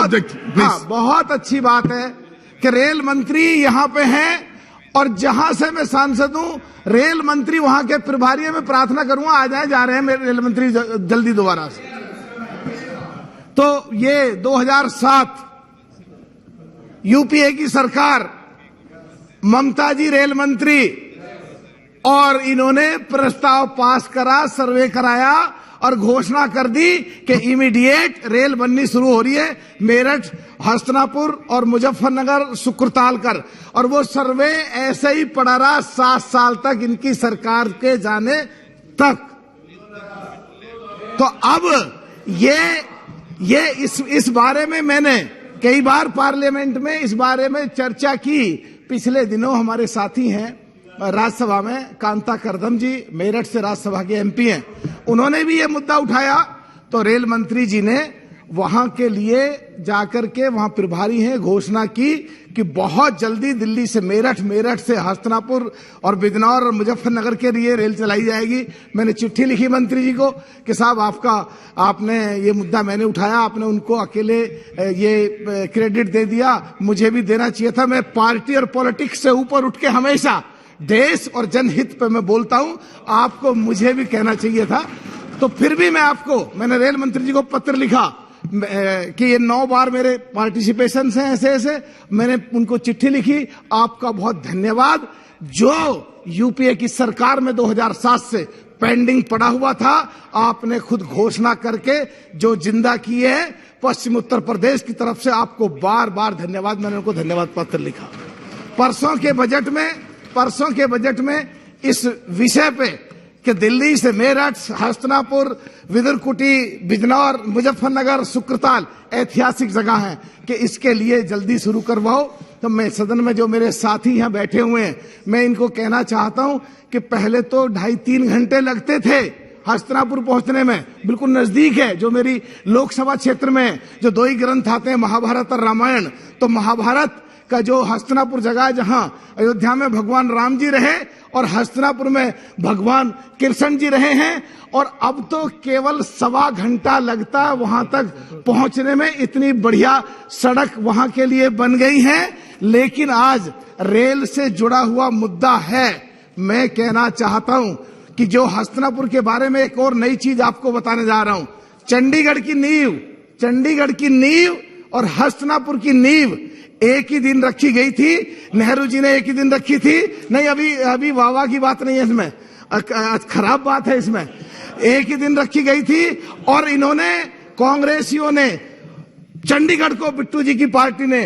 अध्यक्ष हाँ, बहुत अच्छी बात है कि रेल मंत्री यहाँ पे हैं और जहां से मैं सांसद हूं, रेल मंत्री वहां के प्रभारी, में प्रार्थना करूंगा आ जाए, जा रहे हैं मेरे रेल मंत्री जल्दी दोबारा से। तो ये 2007 यूपीए की सरकार, ममता जी रेल मंत्री, और इन्होंने प्रस्ताव पास करा, सर्वे कराया और घोषणा कर दी कि इमीडिएट रेल बननी शुरू हो रही है मेरठ, हस्तिनापुर और मुजफ्फरनगर, सुक्रताल कर। और वो सर्वे ऐसे ही पड़ा रहा 7 साल तक, इनकी सरकार के जाने तक। तो अब ये इस बारे में मैंने कई बार पार्लियामेंट में इस बारे में चर्चा की। पिछले दिनों हमारे साथी हैं राज्यसभा में, कांता करदम जी, मेरठ से राज्यसभा के एमपी हैं, उन्होंने भी ये मुद्दा उठाया। तो रेल मंत्री जी ने वहां के लिए जाकर के, वहां प्रभारी हैं, घोषणा की कि बहुत जल्दी दिल्ली से मेरठ, मेरठ से हस्तिनापुर और बिजनौर और मुजफ्फरनगर के लिए रेल चलाई जाएगी। मैंने चिट्ठी लिखी मंत्री जी को कि साहब आपने ये मुद्दा मैंने उठाया, आपने उनको अकेले ये क्रेडिट दे दिया, मुझे भी देना चाहिए था। मैं पार्टी और पॉलिटिक्स से ऊपर उठ के हमेशा देश और जनहित पे मैं बोलता हूं, आपको मुझे भी कहना चाहिए था। तो फिर भी मैंने रेल मंत्री जी को पत्र लिखा कि ये 9 बार मेरे पार्टिसिपेशन हैं, ऐसे मैंने उनको चिट्ठी लिखी, आपका बहुत धन्यवाद। जो यूपीए की सरकार में 2007 से पेंडिंग पड़ा हुआ था, आपने खुद घोषणा करके जो जिंदा की है पश्चिम उत्तर प्रदेश की तरफ से, आपको बार बार धन्यवाद। मैंने उनको धन्यवाद पत्र लिखा। परसों के बजट में इस विषय पे कि दिल्ली से मेरठ, हस्तिनापुर, विदुरकुटी, बिजनौर, मुजफ्फरनगर, सुक्रताल ऐतिहासिक जगह हैं कि इसके लिए जल्दी शुरू करवाओ। तो मैं सदन में जो मेरे साथी यहाँ बैठे हुए हैं, मैं इनको कहना चाहता हूं कि पहले तो 2.5-3 घंटे लगते थे हस्तिनापुर पहुंचने में, बिल्कुल नजदीक है, जो मेरी लोकसभा क्षेत्र में जो 2 ही ग्रंथ आते हैं, महाभारत और रामायण। तो महाभारत का जो हस्तिनापुर जगह है, जहां अयोध्या में भगवान राम जी रहे और हस्तिनापुर में भगवान कृष्ण जी रहे हैं, और अब तो केवल 1.25 घंटा लगता है वहां तक पहुंचने में। इतनी बढ़िया सड़क वहां के लिए बन गई है। लेकिन आज रेल से जुड़ा हुआ मुद्दा है। मैं कहना चाहता हूं कि जो हस्तिनापुर के बारे में एक और नई चीज आपको बताने जा रहा हूं। चंडीगढ़ की नींव और हस्तिनापुर की नींव एक ही दिन रखी गई थी। नेहरू जी ने एक ही दिन रखी थी। नहीं, अभी वाह की बात नहीं है इसमें, खराब बात है इसमें। एक ही दिन रखी गई थी और इन्होंने, कांग्रेसियों ने, चंडीगढ़ को बिट्टू जी की पार्टी ने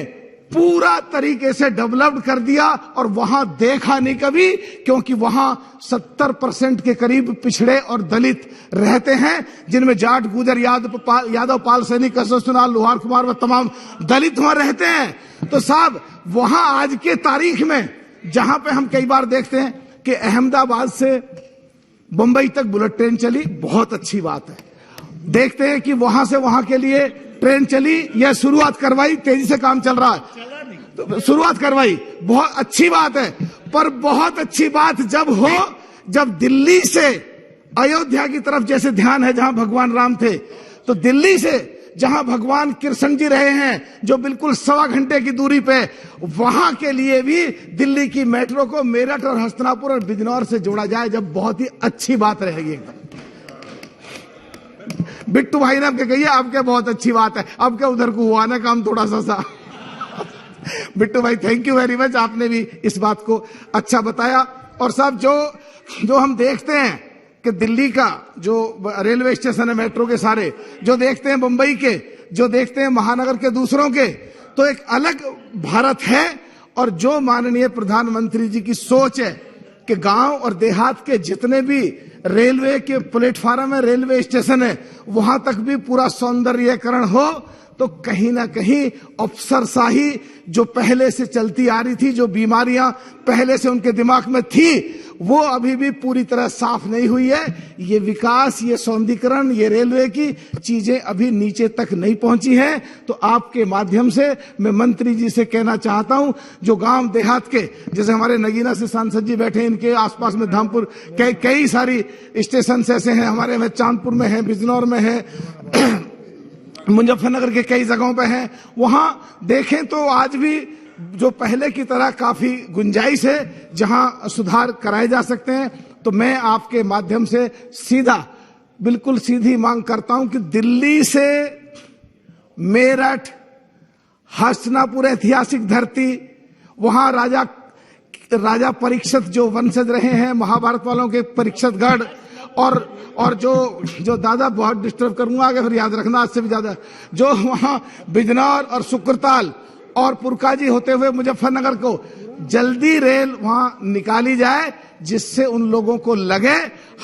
पूरा तरीके से डेवलप्ड कर दिया। और वहां देखा नहीं कभी, क्योंकि वहां 70% के करीब पिछड़े और दलित रहते हैं, जिनमें जाट, गुजर, यादव, पाल, सैनिक, कसोसुनाल, लोहार, कुमार व तमाम दलित वहां रहते हैं। तो साहब, वहां आज के तारीख में, जहां पे हम कई बार देखते हैं कि अहमदाबाद से बंबई तक बुलेट ट्रेन चली, बहुत अच्छी बात है। देखते हैं कि वहां से वहां के लिए ट्रेन चली, यह शुरुआत करवाई, तेजी से काम चल रहा है, तो शुरुआत करवाई, बहुत अच्छी बात है। पर बहुत अच्छी बात जब दिल्ली से अयोध्या की तरफ जैसे ध्यान है, जहां भगवान राम थे, तो दिल्ली से जहां भगवान कृष्ण जी रहे हैं, जो बिल्कुल 1.25 घंटे की दूरी पे, वहां के लिए भी दिल्ली की मेट्रो को मेरठ और हस्तिनापुर और बिजनौर से जोड़ा जाए, जब बहुत ही अच्छी बात रहेगी। बिट्टू भाई ने आपके कहिए, आपके बहुत अच्छी बात है, आपके उधर को हुआ ना काम थोड़ा सा। बिट्टू भाई, थैंक यू वेरी मच, आपने भी इस बात को अच्छा बताया। और साहब, जो हम देखते हैं कि दिल्ली का जो रेलवे स्टेशन है, मेट्रो के सारे, जो देखते हैं बंबई के, जो देखते हैं महानगर के दूसरों के, तो एक अलग भारत है। और जो माननीय प्रधानमंत्री जी की सोच है कि गांव और देहात के जितने भी रेलवे के प्लेटफार्म है, रेलवे स्टेशन है, वहां तक भी पूरा सौंदर्यीकरण हो, तो कहीं ना कहीं अफसरशाही जो पहले से चलती आ रही थी, जो बीमारियां पहले से उनके दिमाग में थी, वो अभी भी पूरी तरह साफ नहीं हुई है। ये विकास, ये सौंदर्यीकरण, ये रेलवे की चीजें अभी नीचे तक नहीं पहुंची हैं। तो आपके माध्यम से मैं मंत्री जी से कहना चाहता हूं, जो गांव देहात के, जैसे हमारे नगीना से सांसद जी बैठे, इनके आसपास में धामपुर कई सारी स्टेशन ऐसे हैं, हमारे में चांदपुर में है, बिजनौर में है, मुजफ्फरनगर के कई जगहों पे हैं, वहां देखें तो आज भी जो पहले की तरह काफी गुंजाइश है जहां सुधार कराए जा सकते हैं। तो मैं आपके माध्यम से सीधा, बिल्कुल सीधी मांग करता हूं कि दिल्ली से मेरठ, हस्तिनापुर ऐतिहासिक धरती, वहां राजा परीक्षित जो वंशज रहे हैं, महाभारत वालों के परीक्षितगढ़, और जो दादा बहुत डिस्टर्ब करूंगा आगे, फिर याद रखना आज से भी ज्यादा, जो वहां बिजनौर और शुक्रताल और पुरकाजी होते हुए मुजफ्फरनगर को जल्दी रेल वहां निकाली जाए, जिससे उन लोगों को लगे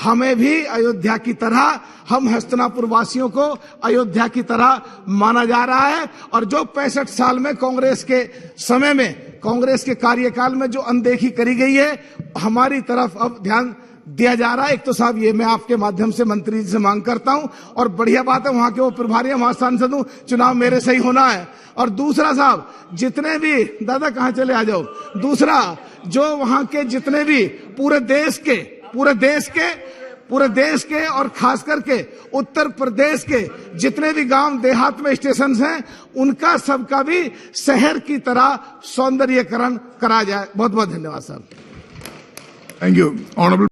हमें भी अयोध्या की तरह, हम हस्तिनापुर वासियों को अयोध्या की तरह माना जा रहा है। और जो 65 साल में कांग्रेस के समय में, कांग्रेस के कार्यकाल में जो अनदेखी करी गई है, हमारी तरफ अब ध्यान दिया जा रहा है। एक तो साहब ये मैं आपके माध्यम से मंत्री जी से मांग करता हूं, और बढ़िया बात है वहां के वो प्रभारी हैं, वहां सांसद हूं, चुनाव मेरे से ही होना है। और दूसरा साहब, जितने भी दादा कहां चले आ जाओ, दूसरा जो वहां के जितने भी पूरे देश के और खास करके उत्तर प्रदेश के जितने भी गांव देहात में स्टेशन हैं, उनका सबका भी शहर की तरह सौंदर्यीकरण करा जाए। बहुत बहुत धन्यवाद साहब। Thank you honourable.